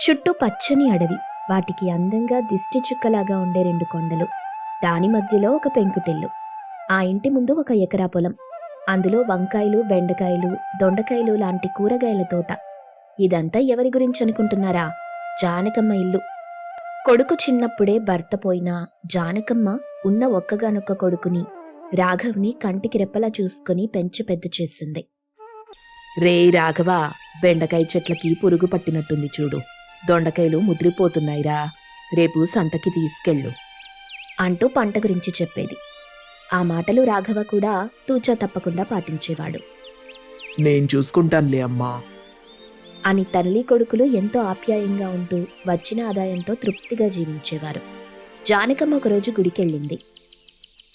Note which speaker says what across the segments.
Speaker 1: చుట్టూ పచ్చని అడవి, వాటికి అందంగా దిష్టి చుక్కలాగా ఉండే 2 కొండలు. దాని మధ్యలో ఒక పెంకుటిల్లు. ఆ ఇంటి ముందు ఒక ఎకరా పొలం. అందులో వంకాయలు, బెండకాయలు, దొండకాయలు లాంటి కూరగాయల తోట. ఇదంతా ఎవరి గురించి అనుకుంటున్నారా? జానకమ్మ ఇల్లు. కొడుకు చిన్నప్పుడే భర్త పోయినా జానకమ్మ ఉన్న ఒక్కగానొక్క కొడుకుని, రాఘవ్ని కంటికి రెప్పలా చూసుకుని పెంచి పెద్ద చేసింది.
Speaker 2: రే రాఘవ, బెండకాయ చెట్లకి పురుగు పట్టినట్టుంది చూడు. దొండకాయలు ముదిరిపోతున్నాయిరా. రేపు సంతకి తీసుకెళ్ళు
Speaker 1: అంటూ పంట గురించి చెప్పేది. ఆ మాటలు రాఘవ కూడా తూచా తప్పకుండా పాటించేవాడు.
Speaker 3: నేను చూసుకుంటానులే అమ్మా
Speaker 1: అని తల్లి కొడుకులు ఎంతో ఆప్యాయంగా ఉంటూ వచ్చిన ఆదాయంతో తృప్తిగా జీవించేవారు. జానకమ్మ ఒకరోజు గుడికెళ్ళింది.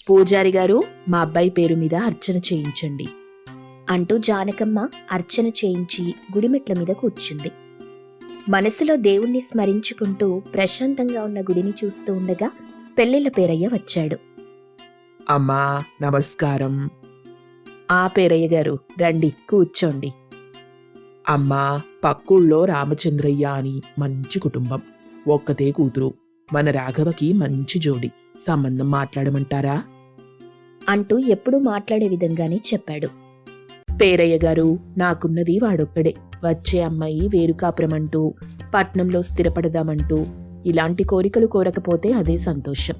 Speaker 2: పూజారి గారు, మా అబ్బాయి పేరు మీద అర్చన చేయించండి
Speaker 1: అంటూ జానకమ్మ అర్చన చేయించి గుడిమెట్ల మీద కూర్చుంది. మనసులో దేవుణ్ణి స్మరించుకుంటూ ప్రశాంతంగా ఉన్న గుడిని చూస్తూ ఉండగా పెళ్ళిళ్ళ పేరయ్య వచ్చాడు.
Speaker 3: అమ్మా నమస్కారం.
Speaker 2: ఆ పేరయ్య గారు, రండి కూర్చోండి.
Speaker 3: అమ్మా, పక్కూళ్ళో రామచంద్రయ్య అని మంచి కుటుంబం, ఒక్కతే కూతురు. మన రాఘవకి మంచి జోడి, సంబంధం మాట్లాడమంటారా
Speaker 1: అంటూ ఎప్పుడూ మాట్లాడే విధంగానే చెప్పాడు.
Speaker 2: పేరయ్య గారు, నాకున్నది వాడొక్కడే. వచ్చే అమ్మాయి వేరుకాపురమంటూ పట్నంలో స్థిరపడదామంటూ ఇలాంటి కోరికలు కోరకపోతే అదే సంతోషం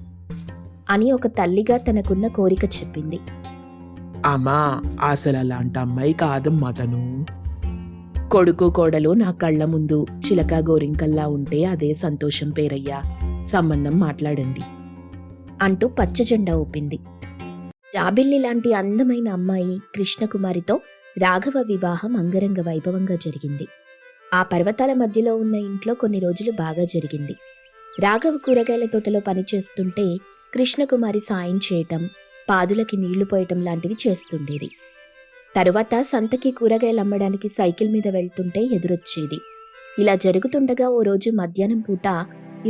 Speaker 1: అని ఒక తల్లిగా తనకున్న కోరిక చెప్పింది.
Speaker 3: అమ్మా, అసలు అలాంటి అమ్మాయి కాదమ్మా తను.
Speaker 2: కొడుకు కోడలు నా కళ్ళ ముందు చిలక గోరింకల్లా ఉంటే అదే సంతోషం పేరయ్యా. సంబంధం మాట్లాడండి
Speaker 1: అంటూ పచ్చ జెండా ఊపింది. జాబిల్లి లాంటి అందమైన అమ్మాయి కృష్ణకుమారితో రాఘవ వివాహం అంగరంగ వైభవంగా జరిగింది. ఆ పర్వతాల మధ్యలో ఉన్న ఇంట్లో కొన్ని రోజులు బాగా జరిగింది. రాఘవ కూరగాయల తోటలో పనిచేస్తుంటే కృష్ణకుమారి సాయం చేయటం, పాదులకి నీళ్లు పోయటం లాంటివి చేస్తుండేది. తరువాత సంతకి కూరగాయలు అమ్మడానికి సైకిల్ మీద వెళ్తుంటే ఎదురొచ్చేది. ఇలా జరుగుతుండగా ఓ రోజు మధ్యాహ్నం పూట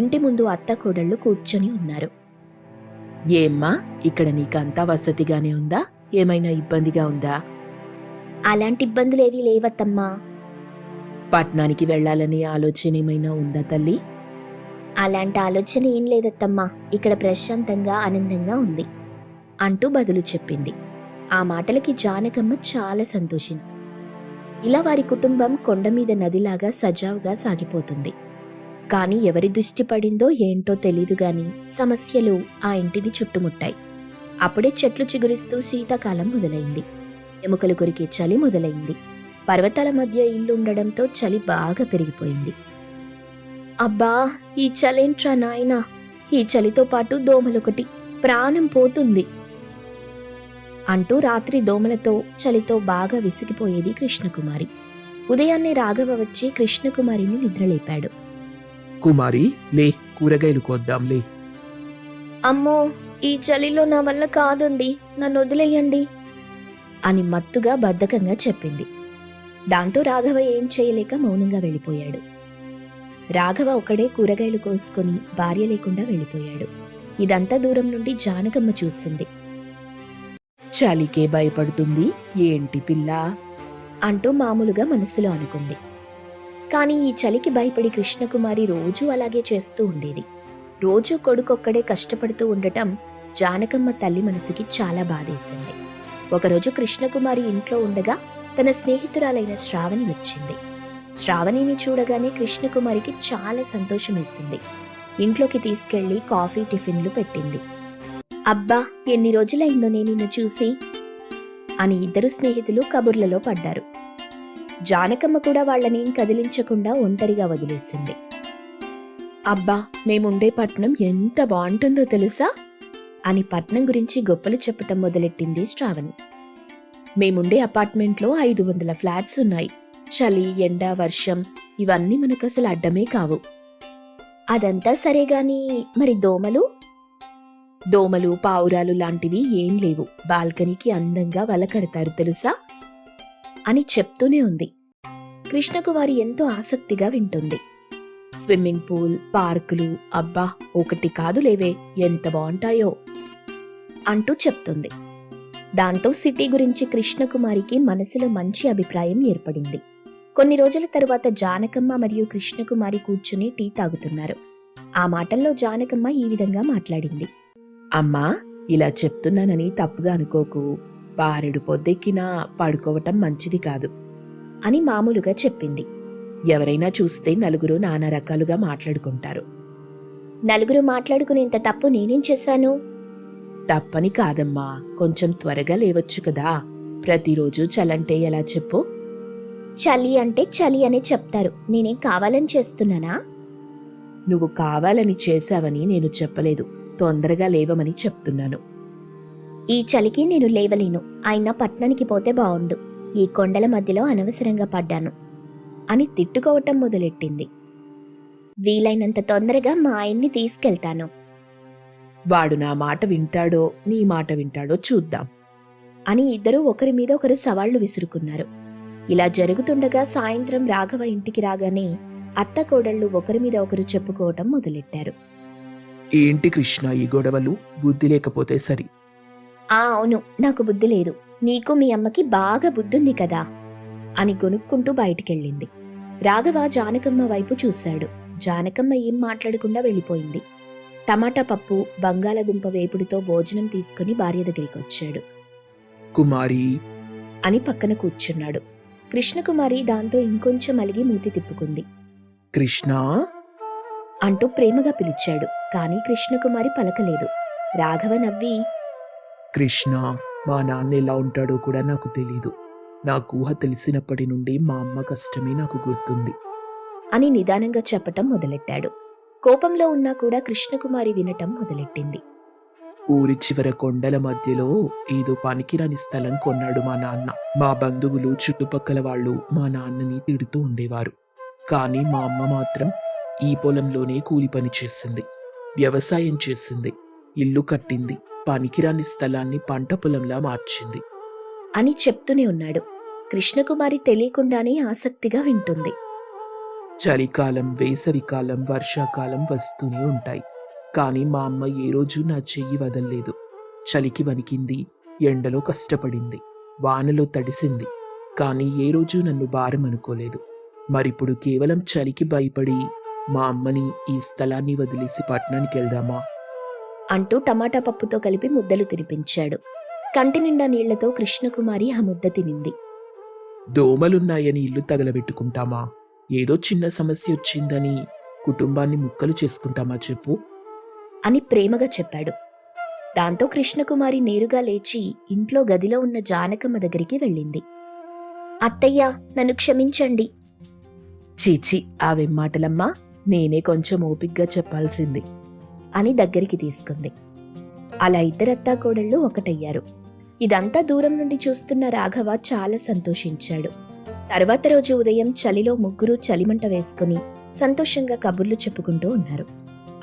Speaker 1: ఇంటి ముందు అత్త కోడళ్ళు కూర్చొని ఉన్నారు.
Speaker 2: ఏమ్మా, ఇక్కడ నీకంతా వసతిగానే ఉందా? ఏమైనా ఇబ్బందిగా ఉందా?
Speaker 1: అలాంటి ఇబ్బందులేవీ లేవత్తమ్మా.
Speaker 2: పట్నానికి వెళ్లాలనే ఆలోచన ఏమైనా ఉందా తల్లి?
Speaker 1: అలాంటి ఆలోచన ఏం లేదత్తమ్మా, ఇక్కడ ప్రశాంతంగా ఆనందంగా ఉంది అంటూ బదులు చెప్పింది. ఆ మాటలకి జానకమ్మ చాలా సంతోషించింది. ఇలా వారి కుటుంబం కొండ మీద నదిలాగా సజావుగా సాగిపోతుంది. కాని ఎవరి దృష్టి పడిందో ఏంటో తెలీదు గాని సమస్యలు ఆ ఇంటిని చుట్టుముట్టాయి. అప్పుడే చెట్లు చిగురిస్తూ శీతాకాలం మొదలైంది. ఎముకలు కొరికే చలి మొదలైంది. పర్వతాల మధ్య ఇల్లు ఉండడంతో చలి బాగా పెరిగిపోయింది. అబ్బా, ఈ చలేంట్రా నాయనా, ఈ చలితో పాటు దోమలొకటి, ప్రాణం పోతుంది అంటూ రాత్రి దోమలతో చలితో బాగా విసిగిపోయేది కృష్ణకుమారి. ఉదయాన్నే రాఘవ వచ్చి కృష్ణకుమారిని నిద్రలేపాడు.
Speaker 3: కుమారి, లే, కూరగాయలు కోద్దాంలే.
Speaker 1: అమ్మో, ఈ చలిలో నా వల్ల కాదండి, నన్ను వదిలేయండి అని మత్తుగా బద్ధకంగా చెప్పింది. దాంతో రాఘవ ఏం చేయలేక మౌనంగా వెళ్ళిపోయాడు. రాఘవ ఒకడే కూరగాయలు కోసుకొని భార్య లేకుండా వెళ్ళిపోయాడు. ఇదంతా దూరం నుండి జానకమ్మ చూసింది.
Speaker 2: చలికే భయపడుతుంది ఏంటి పిల్ల
Speaker 1: అంటూ మామూలుగా మనసులో అనుకుంది. కాని ఈ చలికి భయపడి కృష్ణకుమారి రోజూ అలాగే చేస్తూ ఉండేది. రోజూ కొడుకొక్కడే కష్టపడుతూ ఉండటం జానకమ్మ తల్లి మనసుకి చాలా బాధేసింది. ఒకరోజు కృష్ణకుమారి ఇంట్లో ఉండగా తన స్నేహితురాలైన శ్రావణి వచ్చింది. శ్రావణిని చూడగానే కృష్ణకుమారికి చాలా సంతోషం వేసింది. ఇంట్లోకి తీసుకెళ్లి కాఫీ, టిఫిన్లు పెట్టింది. అబ్బా, ఎన్ని రోజులైందో నేను నిన్ను చూసి అని ఇద్దరు స్నేహితులు కబుర్లలో పడ్డారు. జానకమ్మ కూడా వాళ్ళనేం కదిలించకుండా ఒంటరిగా వదిలేసింది.
Speaker 2: అబ్బా, మేముండే పట్నం ఎంత బాగుంటుందో తెలుసా
Speaker 1: అని పట్నం గురించి గొప్పలు చెప్పటం మొదలెట్టింది శ్రావణి.
Speaker 2: మేముండే అపార్ట్మెంట్లో 500 ఫ్లాట్స్ ఉన్నాయి. చలి, ఎండ, వర్షం ఇవన్నీ మనకసలు అడ్డమే కావు.
Speaker 1: అదంతా సరేగాని మరి
Speaker 2: దోమలు, పావురాలు లాంటివి ఏం లేవు. బాల్కనీకి అందంగా వలకడతారు తెలుసా
Speaker 1: అని చెప్తూనే ఉంది. కృష్ణకుమారి ఎంతో ఆసక్తిగా వింటుంది.
Speaker 2: స్విమ్మింగ్ పూల్, పార్కులు, అబ్బా ఒకటి కాదులేవే, ఎంత బాగుంటాయో
Speaker 1: అంటూ చెప్తుంది. దాంతో సిటీ గురించి కృష్ణకుమారికి మనసులో మంచి అభిప్రాయం ఏర్పడింది. కొన్ని రోజుల తరువాత జానకమ్మ మరియు కృష్ణకుమారి కూర్చుని టీ తాగుతున్నారు. ఆ మాటల్లో జానకమ్మ ఈ విధంగా మాట్లాడింది.
Speaker 2: అమ్మా, ఇలా చెప్తున్నానని తప్పుగా అనుకోకు. బారెడు పొద్దెక్కినా పడుకోవటం మంచిది కాదు
Speaker 1: అని మామూలుగా చెప్పింది.
Speaker 2: ఎవరైనా చూస్తే నలుగురు నానా రకాలుగా మాట్లాడుకుంటారు.
Speaker 1: నలుగురు మాట్లాడుకునేంత తప్పు నేనేం చేశాను?
Speaker 2: తప్పని కాదమ్మా, కొంచెం త్వరగా లేవచ్చు కదా. ప్రతిరోజు చలంటే ఎలా చెప్పు?
Speaker 1: చలి అంటే చలి అనే చెప్తారు. నేనేం కావాలని చేస్తున్నానా?
Speaker 2: నువ్వు కావాలని చేశావని నేను చెప్పలేదు, తొందరగా లేవమని చెప్తున్నాను.
Speaker 1: ఈ చలికి నేను లేవలేను. అయినా పట్నానికి పోతే బావుండు. ఈ కొండల మధ్యలో అనవసరంగా పడ్డాను అని తిట్టుకోవటం మొదలెట్టింది. వీలైనంత తొందరగా మా ఆయన్ని తీసుకెళ్తాను
Speaker 2: వాడు నా మాట వింటాడో నీ మాట వింటాడో చూద్దాం
Speaker 1: అని ఇద్దరూ ఒకరి మీద ఒకరు సవాళ్లు విసురుకున్నారు. ఇలా జరుగుతుండగా సాయంత్రం రాఘవ ఇంటికి రాగానే అత్త కోడళ్ళు ఒకరి మీద ఒకరు చెప్పుకోవటం మొదలెట్టారు.
Speaker 3: ఏంటి కృష్ణ ఈ గొడవలు? బుద్ధి లేకపోతే సరి.
Speaker 1: అవును, నాకు బుద్ధి లేదు. నీకు మీ అమ్మకి బాగా బుద్ధుంది కదా అని గొనుక్కుంటూ బయటికెళ్ళింది. రాఘవ జానకమ్మ వైపు చూశాడు. జానకమ్మ ఏం మాట్లాడకుండా వెళ్ళిపోయింది. టమాటా పప్పు, బంగాళదుంప వేపుడుతో భోజనం తీసుకుని భార్య దగ్గరికి వచ్చాడు.
Speaker 3: కుమారి
Speaker 1: అని పక్కన కూర్చున్నాడు. కృష్ణకుమారి దాంతో ఇంకొంచెం అలిగి మూతి తిప్పుకుంది.
Speaker 3: కృష్ణ
Speaker 1: అంటూ ప్రేమగా పిలిచాడు. కాని కృష్ణకుమారి పలకలేదు. రాఘవ నవ్వి,
Speaker 3: కృష్ణ, మా నాన్న ఎలా ఉంటాడో కూడా నాకు తెలీదు. నాకు ఊహ తెలిసినప్పటి నుండి మా అమ్మ కష్టమే నాకు గుర్తుంది
Speaker 1: అని నిదానంగా చెప్పటం మొదలెట్టాడు. కోపంలో ఉన్నా కూడా కృష్ణకుమారి వినటం మొదలెట్టింది.
Speaker 3: ఊరి చివర కొండల మధ్యలో ఏదో పనికిరాని స్థలం కొన్నాడు మా నాన్న. మా బంధువులు, చుట్టుపక్కల వాళ్ళు మా నాన్నని తిడుతూ ఉండేవారు. కానీ మా అమ్మ మాత్రం ఈ పొలంలోనే కూలి పని చేసింది, వ్యవసాయం చేసింది, ఇల్లు కట్టింది, పనికిరాని స్థలాన్ని పంట పొలంలా మార్చింది
Speaker 1: అని చెప్తూనే ఉన్నాడు. కృష్ణకుమారి తెలియకుండానే ఆసక్తిగా వింటుంది.
Speaker 3: చలికాలం, వేసవికాలం, వర్షాకాలం వస్తూనే ఉంటాయి. కానీ మా అమ్మ ఏ రోజు నా చెయ్యి వదల్లేదు. చలికి వణికింది, ఎండలో కష్టపడింది, వానలో తడిసింది. కానీ ఏ రోజు నన్ను భారం అనుకోలేదు. మరిప్పుడు కేవలం చలికి భయపడి మా అమ్మని ఈ స్థలాన్ని వదిలేసి పట్నానికి వెళ్దామా
Speaker 1: అంటూ టమాటా పప్పుతో కలిపి ముద్దలు తినిపించాడు. కంటి నిండా నీళ్లతో కృష్ణకుమారి ఆ ముద్ద తినింది.
Speaker 3: దోమలున్నాయని ఇల్లు తగలబెట్టుకుంటామా? ఏదో చిన్న సమస్య వచ్చిందని కుటుంబాన్ని ముక్కలు చేసుకుంటామా చెప్పు
Speaker 1: అని ప్రేమగా చెప్పాడు. దాంతో కృష్ణకుమారి నేరుగా లేచి ఇంట్లో గదిలో ఉన్న జానకమ్మ దగ్గరికి వెళ్ళింది. అత్తయ్య, నన్ను క్షమించండి.
Speaker 2: చీచి, ఆవేం మాటలమ్మా, నేనే కొంచెం ఓపిగ్గా చెప్పాల్సింది
Speaker 1: అని దగ్గరికి తీసుకుంది. అలా ఇద్దరత్తా కోడళ్ళు ఒకటయ్యారు. ఇదంతా దూరం నుండి చూస్తున్న రాఘవ చాలా సంతోషించాడు. తర్వాత రోజు ఉదయం చలిలో ముగ్గురు చలిమంట వేసుకుని సంతోషంగా కబుర్లు చెప్పుకుంటూ ఉన్నారు.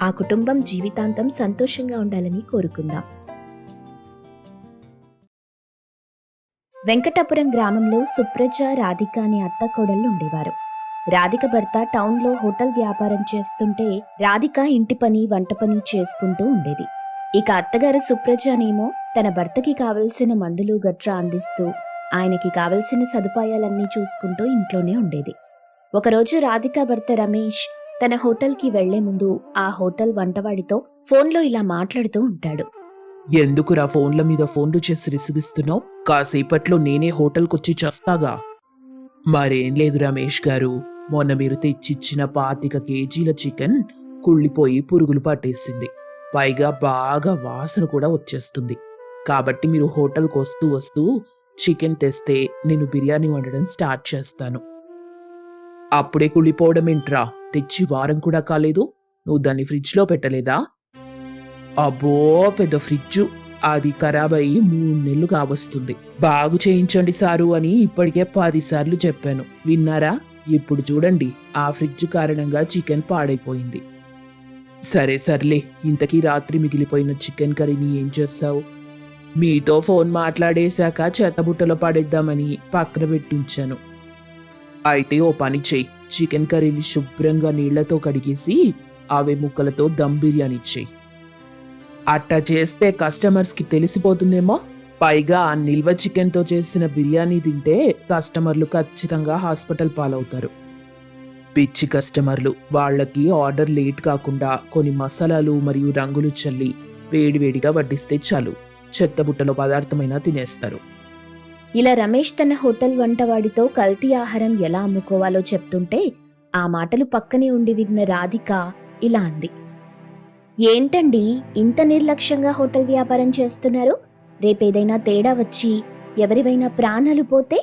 Speaker 1: ఆ కుటుంబం జీవితాంతం సంతోషంగా ఉండాలని కోరుకుందాం. వెంకటాపురం గ్రామంలో సుప్రజ, రాధిక అనే అత్త కోడళ్ళు ఉండేవారు. రాధిక భర్త టౌన్లో హోటల్ వ్యాపారం చేస్తుంటే రాధిక ఇంటి పని, వంట పని చేసుకుంటూ ఉండేది. ఇక అత్తగారు సుప్రజనేమో తన భర్తకి కావలసిన మందులు గట్రా అందిస్తూ ఆయనకి కావలసిన సదుపాయాలన్నీ చూసుకుంటూ ఇంట్లోనే ఉండేది. ఒకరోజు రాధిక భర్త రమేష్ తన హోటల్కి వెళ్లే ముందు ఆ హోటల్ వంటవాడితో ఫోన్లో ఇలా మాట్లాడుతూ ఉంటాడు.
Speaker 3: ఎందుకురా ఫోన్ల మీద ఫోన్లు చేసి విసిగిస్తున్నావు? కాసేపట్లో నేనే హోటల్కొచ్చి చేస్తాగా. మరేం లేదు రమేష్ గారు, మొన్న మీరు తెచ్చిచ్చిన 25 కేజీల చికెన్ కుళ్ళిపోయి పురుగులు పట్టేసింది. పైగా బాగా వాసన కూడా వచ్చేస్తుంది. కాబట్టి మీరు హోటల్కి వస్తూ వస్తూ చికెన్ తెస్తే నేను బిర్యానీ వండడం స్టార్ట్ చేస్తాను. అప్పుడే కుళ్ళిపోవడం ఏంట్రా? తెచ్చి వారం కూడా కాలేదు, నువ్వు దాన్ని ఫ్రిడ్జ్లో పెట్టలేదా? అబ్బో, పెద్ద ఫ్రిడ్జు, అది ఖరాబ్ అయ్యి 3 నెలలు కావస్తుంది. బాగు చేయించండి సారు అని ఇప్పటికే 10 సార్లు చెప్పాను, విన్నారా? ఇప్పుడు చూడండి, ఆ ఫ్రిడ్జ్ కారణంగా చికెన్ పాడైపోయింది. సరే సర్లే, ఇంతకీ రాత్రి మిగిలిపోయిన చికెన్ కర్రీని ఏం చేస్తావు? మీతో ఫోన్ మాట్లాడేశాక చెత్తబుట్టలో పడేద్దామని పక్కన పెట్టించాను. అయితే ఓ పని చెయ్యి, చికెన్ కర్రీని శుభ్రంగా నీళ్లతో కడిగేసి అవే ముక్కలతో దమ్ బిర్యానీ చెయ్యి. అట్టా చేస్తే కస్టమర్స్కి తెలిసిపోతుందేమో, పైగా ఆ నిల్వ చికెన్తో చేసిన బిర్యానీ తింటే కస్టమర్లు ఖచ్చితంగా హాస్పిటల్ పాలవుతారు. పిచ్చి కస్టమర్లు, వాళ్ళకి ఆర్డర్ లేట్ కాకుండా కొన్ని మసాలాలు మరియు రంగులు చల్లి వేడివేడిగా వడ్డిస్తే చాలు, చెత్తబుట్టలో పదార్థమైనా తినేస్తారు.
Speaker 1: ఇలా రమేష్ తన హోటల్ వంటవాడితో కల్తీ ఆహారం ఎలా అమ్ముకోవాలో చెప్తుంటే ఆ మాటలు పక్కనే ఉండి విన్న రాధిక ఇలా అంది. ఏంటండి ఇంత నిర్లక్ష్యంగా హోటల్ వ్యాపారం చేస్తున్నారు? రేపేదైనా తేడా వచ్చి ఎవరివైనా ప్రాణాలు పోతే?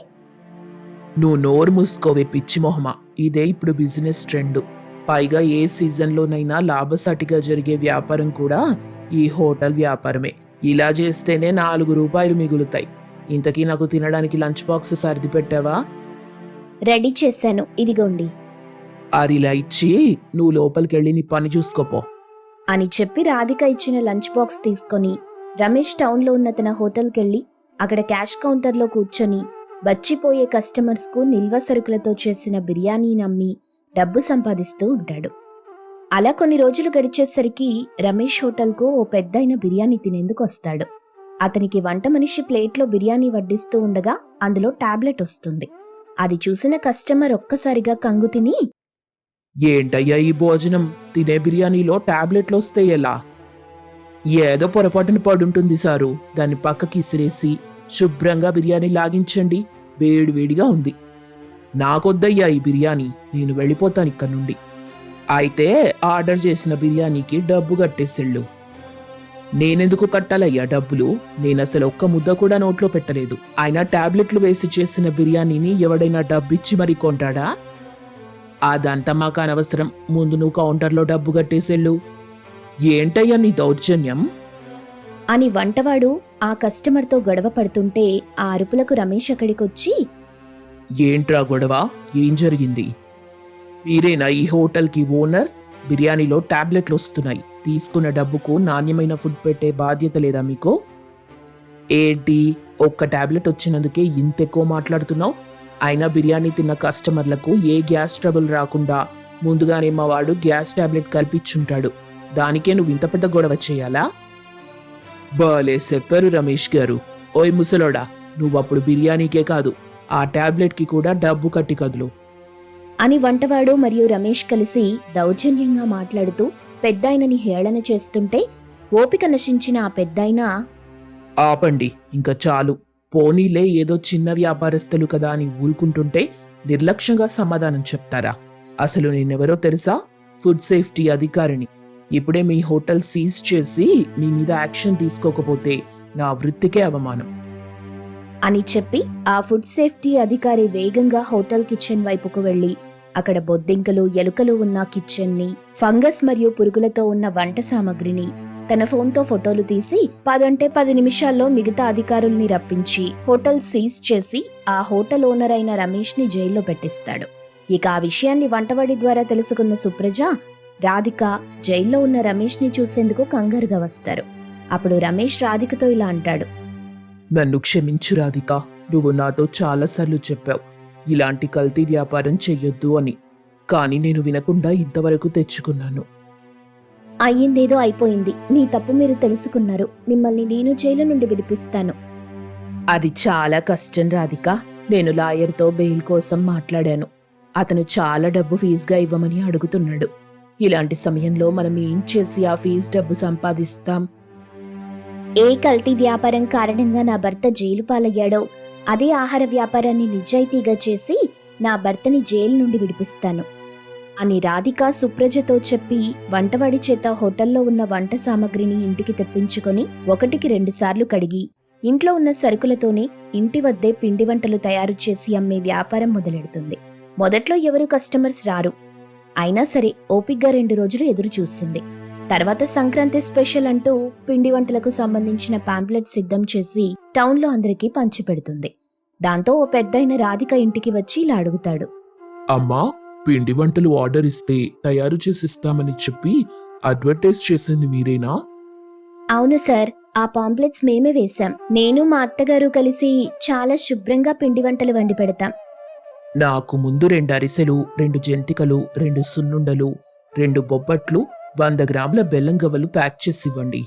Speaker 3: నువ్వు నోరు మూసుకోవే పిచ్చి మొహమా, ఇదే ఇప్పుడు బిజినెస్ ట్రెండ్. పైగా ఏ సీజన్లోనైనా లాభసాటిగా జరిగే వ్యాపారం కూడా ఈ హోటల్ వ్యాపారమే. ఇలా చేస్తేనే 4 రూపాయలు మిగులుతాయి. ఇంతకీ నాకు తినడానికి లంచ్ బాక్స్ సర్ది పెట్టావా?
Speaker 1: రెడీ చేశాను, ఇదిగోండి
Speaker 3: అది ఇలా ఇచ్చి నువ్వు లోపలికెళ్ళి నీ పని చూసుకోపో
Speaker 1: అని చెప్పి రాధిక ఇచ్చిన లంచ్ బాక్స్ తీసుకొని రమేష్ టౌన్లో ఉన్న తన హోటల్కెళ్ళి అక్కడ క్యాష్ కౌంటర్లో కూర్చొని బచ్చిపోయే కస్టమర్స్కు నిల్వ సరుకులతో చేసిన బిర్యానీని అమ్మి డబ్బు సంపాదిస్తూ ఉంటాడు. అలా కొన్ని రోజులు గడిచేసరికి రమేష్ హోటల్కు ఓ పెద్దయిన బిర్యానీ తినేందుకు వస్తాడు. అతనికి వంట మనిషి ప్లేట్లో బిర్యానీ వడ్డిస్తూ ఉండగా అందులో టాబ్లెట్ వస్తుంది. అది చూసిన కస్టమర్ ఒక్కసారిగా కంగు తిని,
Speaker 3: ఏంటయ్యా ఈ భోజనం, తినే బిర్యానీలో టాబ్లెట్లు వస్తే ఎలా? ఏదో పొరపాటున పడుంటుంది సారు, దాన్ని పక్కకి ఇసిరేసి శుభ్రంగా బిర్యానీ లాగించండి, వేడివేడిగా ఉంది. నాకొద్దయ్యా ఈ బిర్యానీ, నేను వెళ్ళిపోతాను ఇక్కడి నుండి. అయితే ఆర్డర్ చేసిన బిర్యానీకి డబ్బు కట్టేసిళ్ళు. నేనెందుకు కట్టాలయ్యా డబ్బులు? నేనసలు ఒక్క ముద్ద కూడా నోట్లో పెట్టలేదు. అయినా టాబ్లెట్లు వేసి చేసిన బిర్యానీని ఎవడైనా డబ్బిచ్చి మరీ కొంటాడా? అదంతా మాకు అనవసరం, ముందు నువ్వు కౌంటర్లో డబ్బు కట్టేసేళ్ళు. ఏంటయ్యా నీ దౌర్జన్యం
Speaker 1: అని వంటవాడు ఆ కస్టమర్తో గొడవ పడుతుంటే ఆ అరుపులకు రమేష్ అక్కడికొచ్చి,
Speaker 3: ఏంట్రా గొడవ, ఏం జరిగింది? మీరేనా ఈ హోటల్కి ఓనర్? బిర్యానీలో టాబ్లెట్లు వస్తున్నాయి, తీసుకున్న డబ్బుకు నాణ్యమైన ఫుడ్ పెట్టే బాధ్యత లేదా మీకు? ఏంటి, ఒక్క టాబ్లెట్ వచ్చినందుకే ఇంత ఎక్కువ మాట్లాడుతున్నావు? అయినా బిర్యానీ తిన్న కస్టమర్లకు ఏ గ్యాస్ ట్రబుల్ రాకుండా ముందుగానే మా వాడు గ్యాస్ టాబ్లెట్ కల్పించుంటాడు, దానికే నువ్వు ఇంత పెద్ద గొడవ చేయాలా? బాలే చెప్పారు రమేష్ గారు. ఓయ్ ముసలోడా, నువ్వప్పుడు బిర్యానీకే కాదు ఆ టాబ్లెట్కి కూడా డబ్బు కట్టి కదులు
Speaker 1: అని వంటవాడు మరియు రమేష్ కలిసి దౌర్జన్యంగా మాట్లాడుతూ పెద్దాయనని హేళన చేస్తుంటే ఓపిక నశించిన ఆ పెద్దాయన,
Speaker 3: ఆపండి, ఇంకా చాలు. పోనీలే ఏదో చిన్న వ్యాపారస్తులు కదా అని ఊరుకుంటుంటే నిర్లక్ష్యంగా సమాధానం చెప్తారా? అసలు నేనెవరో తెలుసా? ఫుడ్ సేఫ్టీ అధికారిని. ఇప్పుడే మీ హోటల్ సీజ్ చేసి మీ మీద యాక్షన్ తీసుకోకపోతే నా వృత్తికే అవమానం
Speaker 1: అని చెప్పి ఆ ఫుడ్ సేఫ్టీ అధికారి వేగంగా హోటల్ కిచెన్ వైపుకు వెళ్లి అక్కడ బొద్దింకలు, ఎలుకలు ఉన్న కిచెన్ని, ఫంగస్ మరియు పురుగులతో ఉన్న వంట సామగ్రిని తన ఫోన్తో ఫోటోలు తీసి 10 నిమిషాల్లో మిగతా అధికారుల్ని రప్పించి హోటల్ సీజ్ చేసి ఆ హోటల్ ఓనర్ అయిన రమేష్ని జైల్లో పెట్టిస్తాడు. ఇక ఆ విషయాన్ని వంటవాడి ద్వారా తెలుసుకున్న సుప్రజ, రాధిక జైల్లో ఉన్న రమేష్ని చూసేందుకు కంగారుగా వస్తారు. అప్పుడు రమేష్ రాధికతో ఇలా అంటాడు,
Speaker 3: నన్ను క్షమించు రాధిక, నువ్వు నాతో చాలాసార్లు చెప్పావు ఇలాంటి కల్తీ వ్యాపారం చెయ్యొద్దు అని, కానీ నేను వినకుండా ఇంతవరకు తెచ్చుకున్నాను.
Speaker 1: అయ్యిందేదో అయిపోయింది, మీ తప్పు మీరు తెలుసుకున్నారు, మిమ్మల్ని నేను జైలు నుండి విడిపిస్తాను.
Speaker 2: అది చాలా కష్టం రాధిక. నేను లాయర్తో బెయిల్ కోసం మాట్లాడాను. అతను చాలా డబ్బు ఫీజుగా ఇవ్వమని అడుగుతున్నాడు. ఇలాంటి సమయంలో మనం ఏం చేసి ఆ ఫీజు డబ్బు సంపాదిస్తాం?
Speaker 1: ఏ కల్తీ వ్యాపారం కారణంగా నా భర్త జైలు పాలయ్యాడో అదే ఆహార వ్యాపారాన్ని నిజాయితీగా చేసి నా భర్తని జైలు నుండి విడిపిస్తాను అని రాధిక సుప్రజతో చెప్పి వంటవాడి చేత హోటల్లో ఉన్న వంట సామగ్రిని ఇంటికి తెప్పించుకొని 1-2 సార్లు కడిగి ఇంట్లో ఉన్న సరుకులతోనే ఇంటి వద్దే పిండి వంటలు తయారు చేసి అమ్మే వ్యాపారం మొదలెడుతుంది. మొదట్లో ఎవరు కస్టమర్స్ రారు. అయినా సరే ఓపిగ్గా 2 రోజులు ఎదురు చూస్తుంది. తర్వాత సంక్రాంతి స్పెషల్ అంటూ పిండి వంటలకు సంబంధించిన పాంప్లెట్ సిద్ధం చేసి టౌన్లో అందరికీ పంచిపెడుతుంది. దాంతో ఓ పెద్దయిన రాధిక ఇంటికి వచ్చి ఇలా అడుగుతాడు,
Speaker 3: అమ్మా, పిండి వంటలు ఆర్డర్ ఇస్తే తయారు చేసిస్తామని చెప్పి అడ్వర్టైజ్ చేసింది మీరేనా?
Speaker 1: అవును సార్, ఆ పాంప్లెట్స్ మేమే వేశాం. నేను మా అత్తగారు కలిసి చాలా శుభ్రంగా పిండి వంటలు వండి పెడతాం.
Speaker 3: నాకు ముందు 2 అరిసెలు, 2 జంతికలు, 2 సున్నుండలు, 2 బొబ్బట్లు, 100 గ్రాముల బెల్లం గవ్వలు ప్యాక్ చేసి ఇవ్వండి.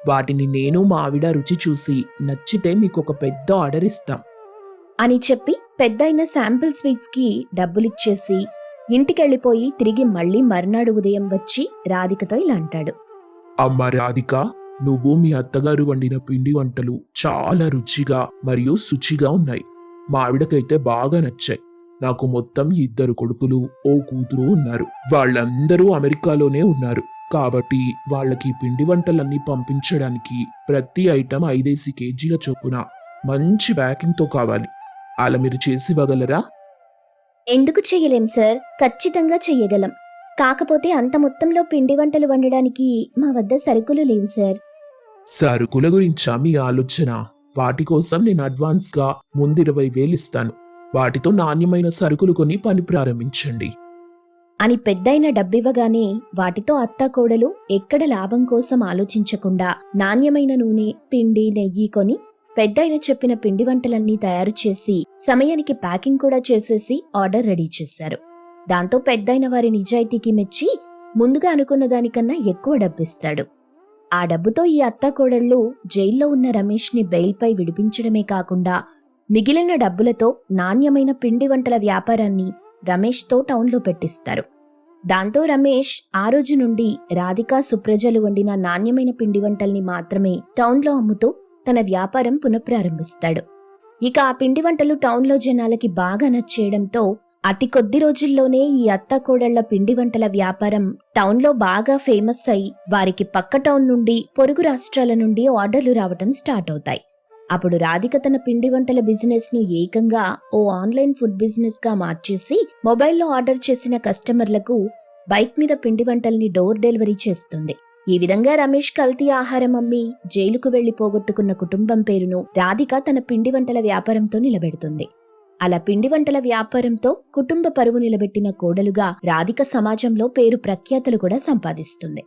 Speaker 3: వాటిని నేను మా ఆవిడ రుచి చూసి నచ్చితే మీకు ఒక పెద్ద ఆర్డర్ ఇస్తాం.
Speaker 1: అని చెప్పి పెద్దయిన శాంపిల్ స్వీట్స్కి డబ్బులిచ్చేసి ఇంటికెళ్ళిపోయి తిరిగి మళ్ళీ మర్నాడు ఉదయం వచ్చి రాధికతో ఇలా అంటాడు.
Speaker 3: అమ్మ రాధిక, నువ్వు మీ అత్తగారు వండిన పిండి వంటలు చాలా రుచిగా మరియు శుచిగా ఉన్నాయి. మా ఆవిడకైతే బాగా నచ్చాయి. నాకు మొత్తం 2 కొడుకులు, ఓ కూతురు ఉన్నారు. వాళ్ళందరూ అమెరికాలోనే ఉన్నారు. కాబట్టి వాళ్ళకి పిండి వంటలన్నీ పంపించడానికి ప్రతి ఐటెం 5 కేజీల చొప్పున మంచి ప్యాకింగ్తో కావాలి. అలా మీరు చేసి ఇవ్వగలరా?
Speaker 1: ఎందుకు చెయ్యలేం సార్, ఖచ్చితంగా చెయ్యగలం. కాకపోతే అంత మొత్తంలో పిండి వంటలు వండడానికి మా వద్ద సరుకులు లేవు సార్.
Speaker 3: సరుకుల గురించా మీ ఆలోచన? వాటి కోసం నేను అడ్వాన్స్గా ముందు 20,000 ఇస్తాను. వాటితో నాణ్యమైన సరుకులు కొని పని ప్రారంభించండి.
Speaker 1: అని పెద్దయిన డబ్బివ్వగానే వాటితో అత్తాకోడలు ఎక్కడ లాభం కోసం ఆలోచించకుండా నాణ్యమైన నూనె, పిండి, నెయ్యి కొని పెద్దయిన చెప్పిన పిండి వంటలన్నీ తయారు చేసి సమయానికి ప్యాకింగ్ కూడా చేసేసి ఆర్డర్ రెడీ చేశారు. దాంతో పెద్దయిన వారి నిజాయితీకి మెచ్చి ముందుగా అనుకున్న దానికన్నా ఎక్కువ డబ్బిస్తాడు. ఆ డబ్బుతో ఈ అత్తాకోడళ్ళు జైల్లో ఉన్న రమేష్ని బెయిల్పై విడిపించడమే కాకుండా మిగిలిన డబ్బులతో నాణ్యమైన పిండి వంటల వ్యాపారాన్ని రమేష్తో టౌన్లో పెట్టిస్తారు. దాంతో రమేష్ ఆ రోజు నుండి రాధిక, సుప్రజలు వండిన నాణ్యమైన పిండి వంటల్ని మాత్రమే టౌన్లో అమ్ముతూ తన వ్యాపారం పునఃప్రారంభిస్తాడు. ఇక ఆ పిండి వంటలు టౌన్లో జనాలకి బాగా నచ్చేయడంతో అతి కొద్ది రోజుల్లోనే ఈ అత్తాకోడళ్ల పిండి వంటల వ్యాపారం టౌన్లో బాగా ఫేమస్ అయి వారికి పక్క టౌన్ నుండి, పొరుగు రాష్ట్రాల నుండి ఆర్డర్లు రావటం స్టార్ట్ అవుతాయి. అప్పుడు రాధిక తన పిండి వంటల బిజినెస్ ను ఏకంగా ఓ ఆన్లైన్ ఫుడ్ బిజినెస్ గా మార్చేసి మొబైల్లో ఆర్డర్ చేసిన కస్టమర్లకు బైక్ మీద పిండి వంటల్ని డోర్ డెలివరీ చేస్తుంది. ఈ విధంగా రమేష్ కల్తీ ఆహారం అమ్మి జైలుకు వెళ్లి పోగొట్టుకున్న కుటుంబం పేరును రాధిక తన పిండి వంటల వ్యాపారంతో నిలబెడుతుంది. అలా పిండి వంటల వ్యాపారంతో కుటుంబ పరువు నిలబెట్టిన కోడలుగా రాధిక సమాజంలో పేరు ప్రఖ్యాతులు కూడా సంపాదిస్తుంది.